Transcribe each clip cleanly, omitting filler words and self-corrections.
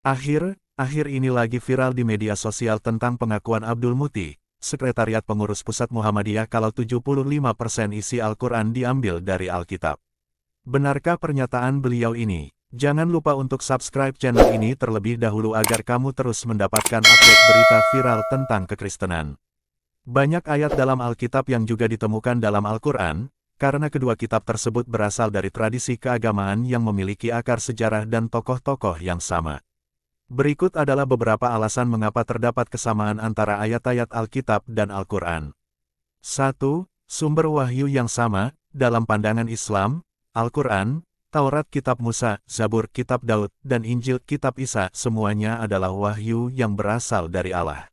Akhir ini lagi viral di media sosial tentang pengakuan Abdul Muti, Sekretariat Pengurus Pusat Muhammadiyah kalau 75% isi Al-Quran diambil dari Alkitab. Benarkah pernyataan beliau ini? Jangan lupa untuk subscribe channel ini terlebih dahulu agar kamu terus mendapatkan update berita viral tentang kekristenan. Banyak ayat dalam Alkitab yang juga ditemukan dalam Al-Quran, karena kedua kitab tersebut berasal dari tradisi keagamaan yang memiliki akar sejarah dan tokoh-tokoh yang sama. Berikut adalah beberapa alasan mengapa terdapat kesamaan antara ayat-ayat Alkitab dan Al-Quran. 1. Sumber wahyu yang sama. Dalam pandangan Islam, Al-Quran, Taurat Kitab Musa, Zabur Kitab Daud, dan Injil Kitab Isa semuanya adalah wahyu yang berasal dari Allah.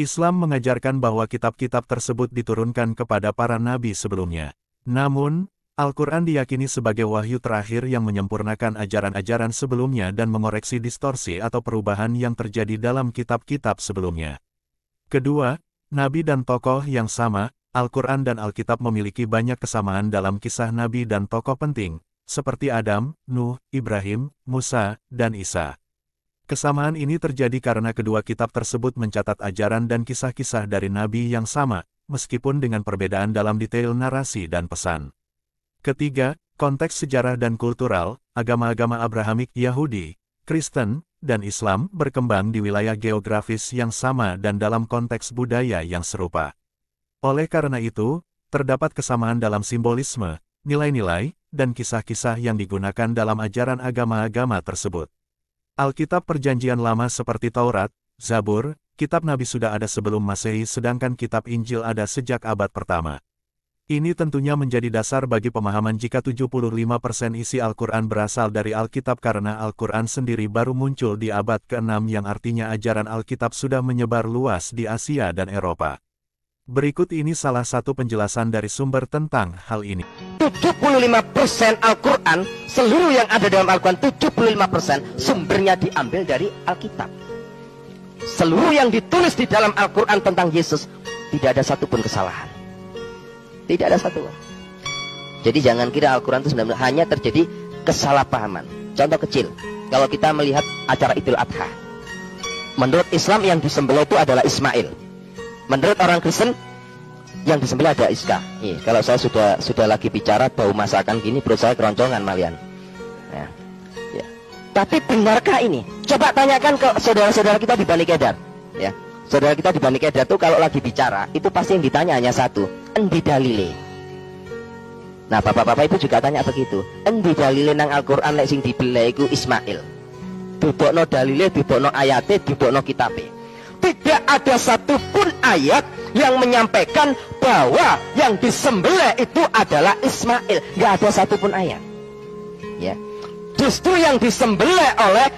Islam mengajarkan bahwa kitab-kitab tersebut diturunkan kepada para nabi sebelumnya. Namun, Al-Quran diyakini sebagai wahyu terakhir yang menyempurnakan ajaran-ajaran sebelumnya dan mengoreksi distorsi atau perubahan yang terjadi dalam kitab-kitab sebelumnya. Kedua, nabi dan tokoh yang sama. Al-Quran dan Alkitab memiliki banyak kesamaan dalam kisah nabi dan tokoh penting, seperti Adam, Nuh, Ibrahim, Musa, dan Isa. Kesamaan ini terjadi karena kedua kitab tersebut mencatat ajaran dan kisah-kisah dari nabi yang sama, meskipun dengan perbedaan dalam detail narasi dan pesan. Ketiga, konteks sejarah dan kultural. Agama-agama Abrahamik, Yahudi, Kristen, dan Islam berkembang di wilayah geografis yang sama dan dalam konteks budaya yang serupa. Oleh karena itu, terdapat kesamaan dalam simbolisme, nilai-nilai, dan kisah-kisah yang digunakan dalam ajaran agama-agama tersebut. Alkitab Perjanjian Lama seperti Taurat, Zabur, Kitab Nabi sudah ada sebelum Masehi sedangkan Kitab Injil ada sejak abad pertama. Ini tentunya menjadi dasar bagi pemahaman jika 75% isi Al-Quran berasal dari Alkitab karena Al-Quran sendiri baru muncul di abad ke-6 yang artinya ajaran Alkitab sudah menyebar luas di Asia dan Eropa. Berikut ini salah satu penjelasan dari sumber tentang hal ini. 75% Al-Quran, seluruh yang ada dalam Al-Quran 75% sumbernya diambil dari Alkitab. Seluruh yang ditulis di dalam Al-Quran tentang Yesus, tidak ada satupun kesalahan. Tidak ada satupun. Jadi jangan kira Al-Quran itu sebenarnya hanya terjadi kesalahpahaman. Contoh kecil, kalau kita melihat acara Idul Adha. Menurut Islam yang disembelih itu adalah Ismail. Menurut orang Kristen, yang disembelih ada Iska. Kalau saya sudah lagi bicara bau masakan gini, perut saya keroncongan malian. Ya. Tapi benarkah ini? Coba tanyakan ke saudara-saudara kita di Bani Kedar. Ya, saudara kita di Bani Kedar tuh kalau lagi bicara, itu pasti yang ditanya hanya satu, endi dalile. Nah, bapak-bapak itu juga tanya begitu. Endi dalile nang Al-Qur'an lek sing dibeleh iku Ismail. Dudukno dalile, dudukno ayate, dudukno kitabe. Tidak ada satupun ayat yang menyampaikan bahwa yang disembelih itu adalah Ismail. Nggak ada satupun ayat. Ya. Justru yang disembelih oleh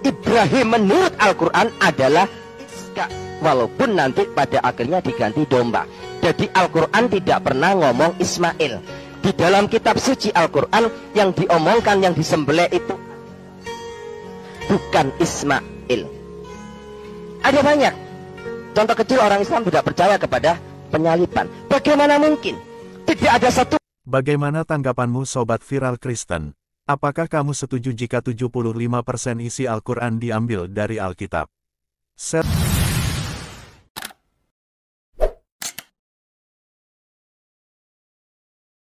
Ibrahim menurut Al-Quran adalah Iska. Walaupun nanti pada akhirnya diganti domba. Jadi Al-Quran tidak pernah ngomong Ismail. Di dalam kitab suci Al-Quran yang diomongkan yang disembelih itu bukan Ismail. Ada banyak contoh kecil orang Islam tidak percaya kepada penyaliban. Bagaimana mungkin? Tidak ada satu. Bagaimana tanggapanmu Sobat Viral Kristen? Apakah kamu setuju jika 75% isi Al-Quran diambil dari Alkitab?